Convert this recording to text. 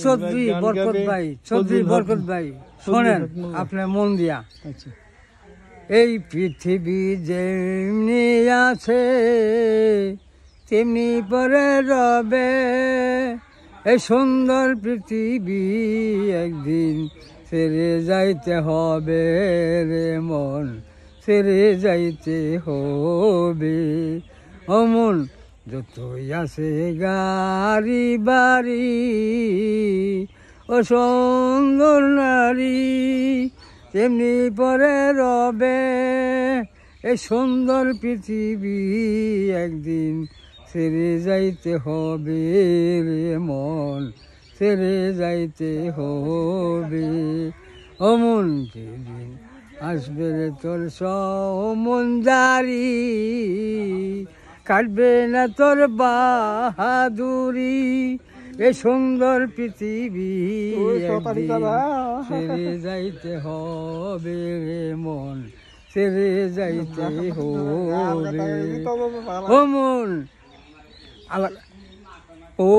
চৌধুরী বরকত ভাই, চৌধুরী বরকত ভাই, শোনেন আপনার মন দিয়া। আচ্ছা, এই পৃথিবী যেমনি আছে তেমনি পরে রবে, এই সুন্দর পৃথিবী একদিন ছেড়ে যাইতে হবে রে মন, ছেড়ে যাইতে হবে। ও মন, যতই আছে গাড়ি বাড়ি ও সুন্দর নারী, তেমনি পরে রবে এই সুন্দর পৃথিবী একদিন ছেড়ে যাইতে হবে রে মন, ছেড়ে যাইতে হবে। ও মন, যেদিন আসবে রে তোর সমঞ্জারি, কাটবে না তোর বাহাদুরি, এ সুন্দর পৃথিবী একদিন ছেড়ে যাইতে হবে রে মন, ছেড়ে যাইতে হবে। ও মন, ও